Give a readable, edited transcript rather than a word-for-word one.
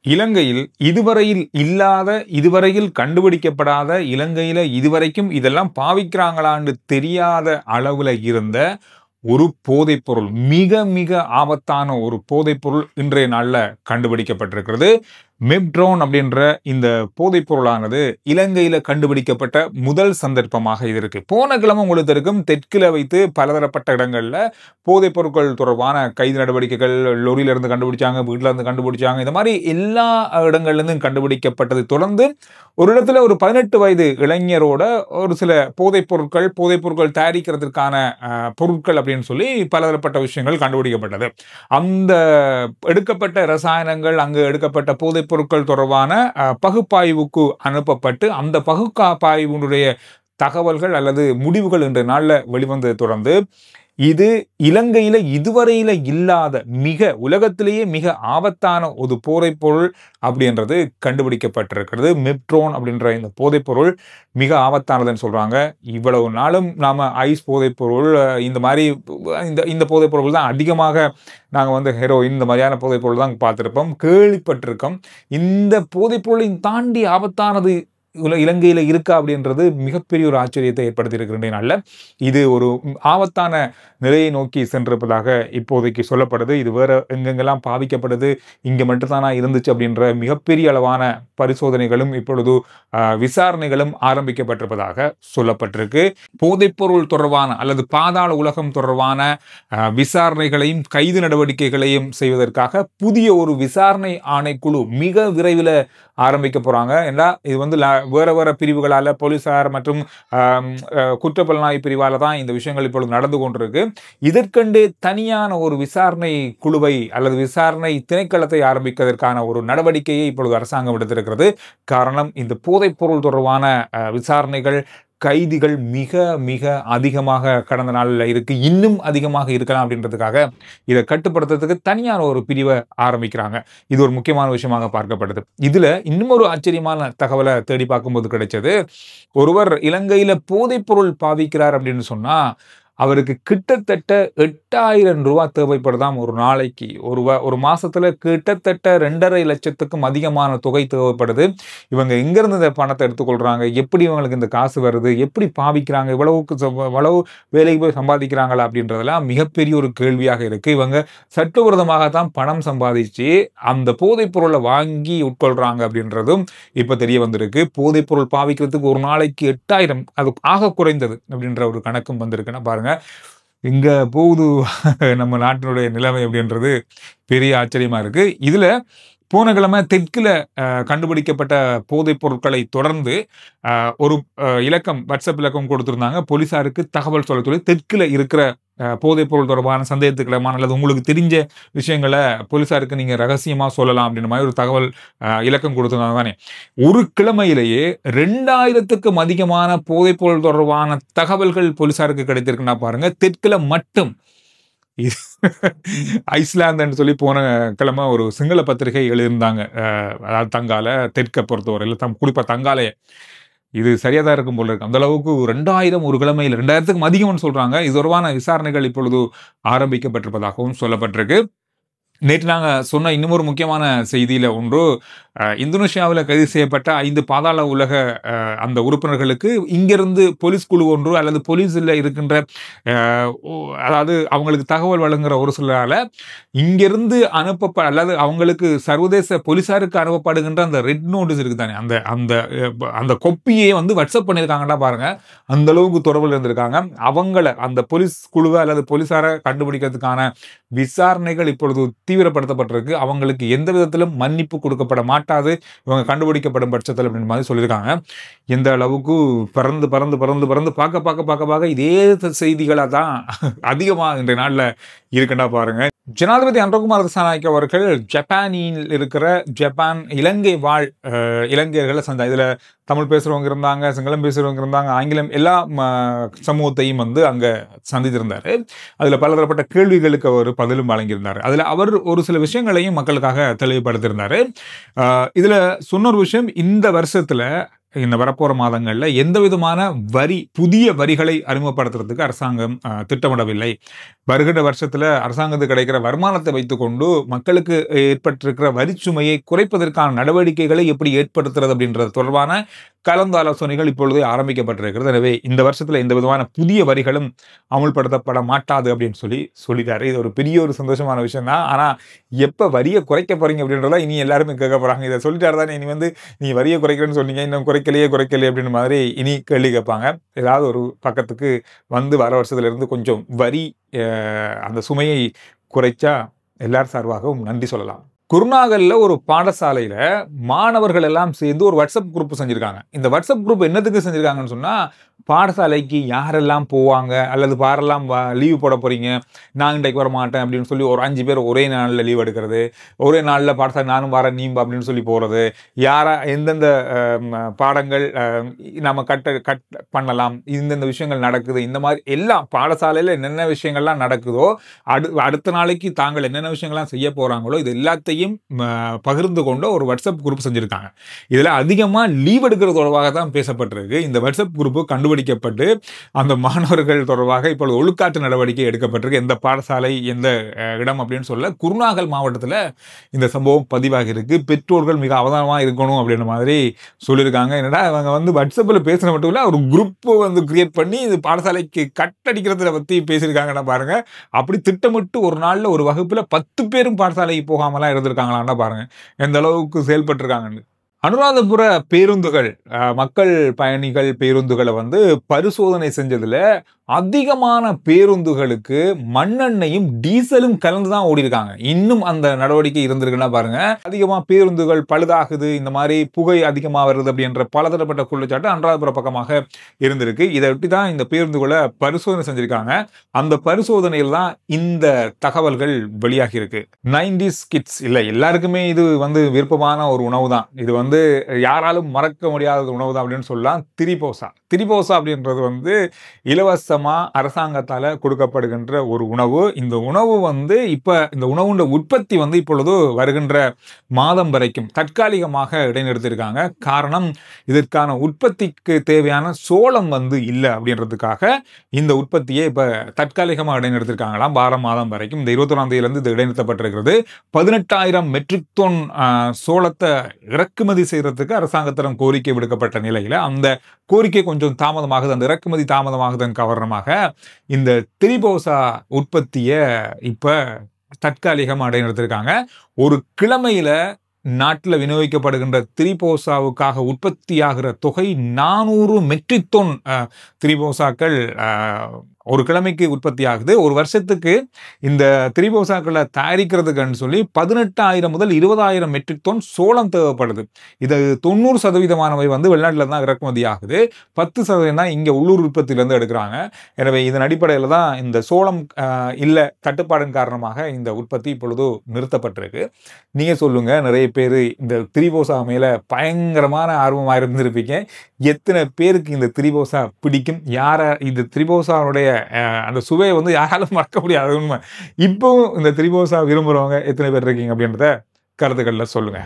இலங்கையில் இதுவரையில் இல்லாத, இதுவரையில் கண்டுபிடிக்கப்படாத, இலங்கையில இதுவரைக்கும் இதெல்லாம் பாவிக்கிறாங்களான்னு தெரியாத அளவுல இருந்த ஒரு போதைப்பொருள், மிக மிக ஆபத்தான ஒரு போதைப்பொருள் இன்றைய நாள்ல கண்டுபிடிக்கப்பட்டிருக்கிறது. மெப்ட்ரோன் அப்படின்ற இந்த போதைப்பொருளானது இலங்கையில கண்டுபிடிக்கப்பட்ட முதல் சந்தர்ப்பமாக இது இருக்கு. போன கிழமை உங்களுக்கு இருக்கும், தெற்குல வைத்து பலதரப்பட்ட இடங்கள்ல போதைப் பொருட்கள் தொடர்பான கைது நடவடிக்கைகள் லொரியில இருந்து கண்டுபிடிச்சாங்க, வீட்டுல இருந்து கண்டுபிடிச்சாங்க. இந்த மாதிரி எல்லா இடங்கள்ல இருந்தும் கண்டுபிடிக்கப்பட்டது. தொடர்ந்து ஒரு இடத்துல ஒரு 18 வயது இளைஞரோட ஒரு சில போதைப் பொருட்கள் தயாரிக்கிறதுக்கான பொருட்கள் அப்படின்னு சொல்லி பலதரப்பட்ட விஷயங்கள் கண்டுபிடிக்கப்பட்டது. அந்த எடுக்கப்பட்ட ரசாயனங்கள், அங்கு எடுக்கப்பட்ட போதைப் பொருட்கள் தொடர்பான பகுப்பாய்வுக்கு அனுப்பப்பட்டு அந்த பகுப்பாய்வினுடைய தகவல்கள் அல்லது முடிவுகள் இன்ற நாள்ல வெளிவந்ததை தொடர்ந்து இது இலங்கையில இதுவரையில இல்லாத உலகத்திலேயே மிக ஆபத்தான ஒரு போதைப்பொருள் அப்படின்றது கண்டுபிடிக்கப்பட்டிருக்கிறது. மெப்ட்ரோன் அப்படின்ற இந்த போதைப்பொருள் மிக ஆபத்தானதுன்னு சொல்றாங்க. இவ்வளவு நாளும் நாம ஐஸ் போதைப்பொருள், இந்த மாதிரி இந்த போதைப்பொருள் தான் அதிகமாக நாங்கள் ஹெரோயின் இந்த மாதிரியான போதைப்பொருள் தான் பார்த்திருப்போம், கேள்விப்பட்டிருக்கோம். இந்த போதைப்பொருளையும் தாண்டி ஆபத்தானது இலங்கையில இருக்கா அப்படின்றது மிகப்பெரிய ஒரு ஆச்சரியத்தை ஏற்படுத்தி இருக்கிற. இது ஒரு ஆபத்தான நிலையை நோக்கி சென்றிருப்பதாக இப்போதைக்கு சொல்லப்படுது. இது வேற எங்கெங்கெல்லாம் பாவிக்கப்படுது, இங்க மட்டும்தானா இருந்துச்சு அப்படின்ற மிகப்பெரிய அளவான பரிசோதனைகளும் இப்பொழுது விசாரணைகளும் ஆரம்பிக்கப்பட்டிருப்பதாக சொல்லப்பட்டிருக்கு. போதைப்பொருள் தொடர்பான அல்லது பாதாள உலகம் தொடர்பான விசாரணைகளையும் கைது நடவடிக்கைகளையும் செய்வதற்காக புதிய ஒரு விசாரணை ஆணைக்குழு மிக விரைவில் ஆரம்பிக்க போறாங்க. ஏன்னா இது வேற வேற பிரிவுகளால, போலீசார் மற்றும் குற்றப்புலனாய்வு பிரிவால தான் இந்த விஷயங்கள் இப்பொழுது நடந்து கொண்டிருக்கு. இதற்கென்று தனியான ஒரு விசாரணை குழுவை அல்லது விசாரணை திணைக்களத்தை ஆரம்பிப்பதற்கான ஒரு நடவடிக்கையை இப்பொழுது அரசாங்கம் எடுத்திருக்கிறது. காரணம், இந்த போதைப் பொருள் தொடர்பான விசாரணைகள், கைதிகள் மிக மிக அதிகமாக கடந்த நாளில் இருக்கு, இன்னும் அதிகமாக இருக்கலாம் அப்படின்றதுக்காக இதை கட்டுப்படுத்துறதுக்கு தனியான ஒரு பிரிவை ஆரம்பிக்கிறாங்க. இது ஒரு முக்கியமான விஷயமாக பார்க்கப்படுது. இதுல இன்னும் ஒரு ஆச்சரியமான தகவலை தேடி பார்க்கும்போது கிடைச்சது, ஒருவர் இலங்கையில போதைப் பொருள் பாவிக்கிறார் அப்படின்னு சொன்னா அவருக்கு கிட்டத்தட்ட 8000 ரூபாய் தேவைப்படுதாம் ஒரு நாளைக்கு. ஒரு மாசத்துல கிட்டத்தட்ட 2.5 லட்சத்துக்கும் அதிகமான தொகை தேவைப்படுது. இவங்க எங்கிருந்து இந்த பணத்தை எடுத்துக்கொள்றாங்க, எப்படி இவங்களுக்கு இந்த காசு வருது, எப்படி பாவிக்கிறாங்க, இவ்வளவு வேலைக்கு போய் சம்பாதிக்கிறாங்களா அப்படின்றதெல்லாம் மிகப்பெரிய ஒரு கேள்வியாக இருக்கு. இவங்க சட்டவிரோதமாகத்தான் பணம் சம்பாதிச்சு அந்த போதைப் பொருளை வாங்கி உட்கொள்றாங்க அப்படின்றதும் இப்ப தெரிய வந்திருக்கு. போதைப் பொருள் பாவிக்கிறதுக்கு ஒரு நாளைக்கு 8000, அது ஆக குறைந்தது அப்படின்ற ஒரு கணக்கும் வந்திருக்குன்னா பாருங்க இங்க போகுது நம்ம நாட்டினுடைய நிலைமை அப்படின்றது பெரிய ஆச்சரியமா இருக்கு. இதுல போன கிழமை தெற்குல கண்டுபிடிக்கப்பட்ட போதைப் பொருட்களை தொடர்ந்து ஒரு இலக்கம், வாட்ஸ்அப் இலக்கம் கொடுத்திருந்தாங்க போலீசாருக்கு தகவல் சொல்ல சொல்லி. தெற்குல இருக்கிற போதைப் பொருள் தொடர்பான சந்தேகத்துக்கிடமான அல்லது உங்களுக்கு தெரிஞ்ச விஷயங்களை போலீசாருக்கு நீங்க ரகசியமா சொல்லலாம் அப்படின்ற மாதிரி ஒரு தகவல் இலக்கம் கொடுத்திருந்தாங்க தானே. ஒரு கிழமையிலேயே 2000த்துக்கும் அதிகமான போதைப் பொருள் தொடர்பான தகவல்கள் போலீசாருக்கு கிடைத்திருக்குன்னா பாருங்க. தெற்குல மட்டும் ஐஸ்லாந்துன்னு சொல்லி போன கிழமை ஒரு சிங்கள பத்திரிகை எழுதியிருந்தாங்க. அதாவது தங்கால தெற்கை பொறுத்தவரையில் குறிப்பா தங்காலைய இது சரியா தான் இருக்கும் போல இருக்கு. அந்த அளவுக்கு 2000 ஒரு கிழமையில் 2000த்துக்கும் அதிகம்னு சொல்றாங்க. இது தொடர்பான விசாரணைகள் இப்பொழுது ஆரம்பிக்கப்பட்டிருப்பதாகவும் சொல்லப்பட்டிருக்கு. நேற்று நாங்கள் சொன்ன இன்னும் ஒரு முக்கியமான செய்தியில ஒன்று, இந்தோனேஷியாவில் கைது செய்யப்பட்ட 5 பாதாள உலக அந்த உறுப்பினர்களுக்கு இங்கிருந்து போலீஸ் குழு ஒன்று அல்லது போலீஸில் இருக்கின்ற அதாவது அவங்களுக்கு தகவல் வழங்குகிற ஒரு சிலரால இங்கிருந்து அல்லது அவங்களுக்கு சர்வதேச போலீசாருக்கு அனுப்பப்படுகின்ற அந்த ரெட் நோட்டீஸ் இருக்கு தானே, அந்த கொப்பியை வாட்ஸ்அப் பண்ணியிருக்காங்கன்னா பாருங்க. அந்த அளவுக்கு தொடர்பில் இருந்திருக்காங்க. அவங்கள அந்த போலீஸ் குழுவை அல்லது போலீசாரை கண்டுபிடிக்கிறதுக்கான விசாரணைகள் இப்பொழுது தீவிரப்படுத்தப்பட்டிருக்கு. அவங்களுக்கு எந்த விதத்திலும் மன்னிப்பு கொடுக்கப்பட மாட்டாது இவங்க கண்டுபிடிக்கப்படும் பட்சத்தில் அப்படின்னு மாதிரி சொல்லியிருக்காங்க. எந்த அளவுக்கு பறந்து பார்க்க இதே செய்திகளா தான் அதிகமாக இன்றைய நாள்ல இருக்குன்னா பாருங்க. ஜனாதிபதி அன்றகுமார் திசாநாயக்க அவர்கள் ஜப்பானில் இருக்கிற இலங்கை வாழ் இலங்கையர்களை இதுல தமிழ் பேசுறவங்க இருந்தாங்க, சிங்களம் பேசுறவங்க இருந்தாங்க, ஆங்கிலம் எல்லா சமூகத்தையும் அங்க சந்தித்திருந்தாரு. அதுல பலதரப்பட்ட கேள்விகளுக்கு அவர் பதிலும் வழங்கியிருந்தார். அதுல அவர் ஒரு சில விஷயங்களையும் மக்களுக்காக தெளிவுபடுத்தியிருந்தாரு. இதுல சொன்ன ஒரு விஷயம், இந்த வருஷத்துல இந்த வரப்போற மாதங்கள்ல எந்த விதமான புதிய வரிகளை அறிமுகப்படுத்துறதுக்கு அரசாங்கம் திட்டமிடவில்லை. வருகின்ற வருஷத்துல அரசாங்கத்துக்கு கிடைக்கிற வருமானத்தை வைத்துக்கொண்டு மக்களுக்கு ஏற்பட்டிருக்கிற வரிச்சுமையை குறைப்பதற்கான நடவடிக்கைகளை எப்படி ஏற்படுத்துறது அப்படின்றது தொடர்பான கலந்தாலோசனைகள் இப்பொழுதே ஆரம்பிக்கப்பட்டிருக்கிறது. எனவே இந்த வருஷத்துல எந்த விதமான புதிய வரிகளும் அமுல்படுத்தப்பட மாட்டாது அப்படின்னு சொல்லிட்டாரு. இது ஒரு பெரிய ஒரு சந்தோஷமான விஷயம் தான். ஆனா எப்ப வரியை குறைக்க போறீங்க அப்படின்றத இனி எல்லாருமே கேட்க போறாங்க. இதை சொல்லிட்டாரு தானே, இனி நீ வரியை குறைக்கிறேன்னு சொன்னீங்க, இன்னும் குறைக்கலையே அப்படின்ற மாதிரி இனி கேள்வி கேட்பாங்க. ஏதாவது ஒரு பக்கத்துக்கு வர வருஷத்துல இருந்து கொஞ்சம் வரி அந்த சுமையை குறைச்சா எல்லார் சார்பாகவும் நன்றி சொல்லலாம். குருநாகல்ல ஒரு பாடசாலையில மாணவர்கள் எல்லாம் சேர்ந்து ஒரு வாட்ஸ்அப் குரூப் செஞ்சிருக்காங்க. இந்த வாட்ஸ்அப் குரூப் என்னத்துக்கு செஞ்சிருக்காங்கன்னு சொன்னா, பாடசாலைக்கு யாரெல்லாம் போவாங்க அல்லது யாரெல்லாம் லீவு போட போறீங்க, நான் இன்றைக்கு வர மாட்டேன் அப்படின்னு சொல்லி ஒரு 5 பேர் ஒரே நாளில் லீவ் எடுக்கிறது, ஒரே நாளில் பாடசாலை நானும் வரேன் நீம்பா அப்படின்னு சொல்லி போகிறது, எந்தெந்த பாடங்கள் நம்ம கட் பண்ணலாம், இந்தந்த விஷயங்கள் நடக்குது, இந்த மாதிரி எல்லாம் பாடசாலையில் என்னென்ன விஷயங்கள்லாம் நடக்குதோ அடுத்த நாளைக்கு தாங்கள் என்னென்ன விஷயங்கள்லாம் செய்ய போகிறாங்களோ இது எல்லாத்தையும் பகிர்ந்து கொண்ட ஒரு வாட்ஸ்அப் குரூப் செஞ்சுருக்காங்க. இதில் அதிகமாக லீவ் எடுக்கிறது தொடர்பாக தான் பேசப்பட்டிருக்கு. இந்த வாட்ஸ்அப் குரூப்பு கண்டுபிடிக்கப்பட்டு அந்த மாணவர்கள் தொடர்பாக இப்பொழுது ஒழுக்காற்று நடவடிக்கை எடுக்கப்பட்டிருக்கு. எந்த பாடசாலை எந்த இடம் அப்படின்னு சொல்ல குருநாகல் மாவட்டத்தில் இந்த சம்பவம் பதிவாகி இருக்கு. பெற்றோர்கள் மிக அவதானமாக இருக்கணும் அப்படின்ற மாதிரி சொல்லியிருக்காங்க. என்னடா அவங்க வாட்ஸ்அப்பில் பேசுகிற மட்டும் இல்லை, ஒரு குரூப் கிரியேட் பண்ணி இது பாடசாலைக்கு கட்டடிக்கிறத பற்றி பேசியிருக்காங்கன்னா பாருங்க. அப்படி திட்டமிட்டு ஒரு நாளில் ஒரு வகுப்பில் 10 பேரும் பாடசாலைக்கு போகாமலாம் இருந்திருக்காங்களான்னா பாருங்க எந்த அளவுக்கு செயல்பட்டிருக்காங்கன்னு. அனுராதபுர பேருந்துகள் மக்கள் பயணிகள் பேருந்துகளை பரிசோதனை செஞ்சதுல அதிகமான பேருந்துகளுக்கு மண்ணெண்ணையும் டீசலும் கலந்து தான் ஓடி இருக்காங்க. இன்னும் அந்த நடவடிக்கை இருந்திருக்குன்னா பாருங்க. அதிகமாக பேருந்துகள் பழுதாகுது, இந்த மாதிரி புகை அதிகமாக வருது அப்படின்ற பலதரப்பட்ட குற்றச்சாட்டு அனுராதபுர பக்கமாக இருந்திருக்கு. இதை ஒட்டி தான் இந்த பேருந்துகளை பரிசோதனை செஞ்சிருக்காங்க. அந்த பரிசோதனையில் தான் இந்த தகவல்கள் வெளியாகி இருக்கு. 90s கிட்ஸ் இல்லை, எல்லாருக்குமே இது விருப்பமான ஒரு உணவு தான். இது யாராலும் மறக்க முடியாத உணவு தான் அப்படின்னு சொல்லலாம். திரிபோசா அப்படின்றது இலவசமா அரசாங்கத்தால கொடுக்கப்படுகின்ற ஒரு உணவு. இந்த உணவு இப்ப இந்த உணவுண்ட உற்பத்தி இப்பொழுது வருகின்ற மாதம் வரைக்கும் தற்காலிகமாக இடைநிறுத்திருக்காங்க. காரணம், இதற்கான உற்பத்திக்கு தேவையான சோளம் இல்லை அப்படின்றதுக்காக இந்த உற்பத்தியை இப்ப தற்காலிகமாக இடைநிறுத்திருக்காங்களாம். மாதம் வரைக்கும் இந்த 21ஆம் தேதியிலிருந்து இது இடைநிறுத்தப்பட்டிருக்கிறது. 18,000 மெட்ரிக் டன் சோளத்தை இறக்குமதி செய்யறதுக்கு அரசாங்கத்திடம் கோரிக்கை விடுக்கப்பட்ட நிலையில அந்த கோரிக்கை கொஞ்சம் தாமதமாகுது. அந்த இறக்குமதி தாமதமாகுதன் காரணமாக இந்த திரிபோசா உற்பத்தியை இப்ப தற்காலிகமாக இடைநிறுத்திருக்காங்க. ஒரு கிழமையில நாட்டில் விநியோகிக்கப்படுகின்ற திரிபோசாவுக்காக உற்பத்தியாகிற தொகை 400 மெட்ரிக் டன் திரிபோசாக்கள் ஒரு கிழமைக்கு உற்பத்தி ஆகுது. ஒரு வருஷத்துக்கு இந்த திரிபோசாக்களை தயாரிக்கிறதுக்குன்னு சொல்லி 18,000 முதல் 20,000 மெட்ரிக் டன் சோளம் தேவைப்படுது. இது 90% வெளிநாட்டில் தான் இறக்குமதி ஆகுது. 10% தான் இங்கே உள்ளூர் உற்பத்தியிலேருந்து எடுக்கிறாங்க. எனவே இதன் அடிப்படையில் தான் இந்த சோளம் இல்லை தட்டுப்பாடின் காரணமாக இந்த உற்பத்தி இப்பொழுது நிறுத்தப்பட்டிருக்கு. நீங்கள் சொல்லுங்க, நிறைய பேர் இந்த திரிபோசா மேலே பயங்கரமான ஆர்வமாக இருந்திருப்பீங்க. எத்தனை பேருக்கு இந்த திரிபோசா பிடிக்கும்? இந்த திரிபோசாவுடைய அந்த சுவையை யாராலும் மறக்க முடியாது உண்மை. இப்பவும் இந்த திரிபோசா விரும்புறவங்க எத்தனை பேர் இருக்கீங்க அப்படின்றத கருத்துக்கள்ல சொல்லுங்க.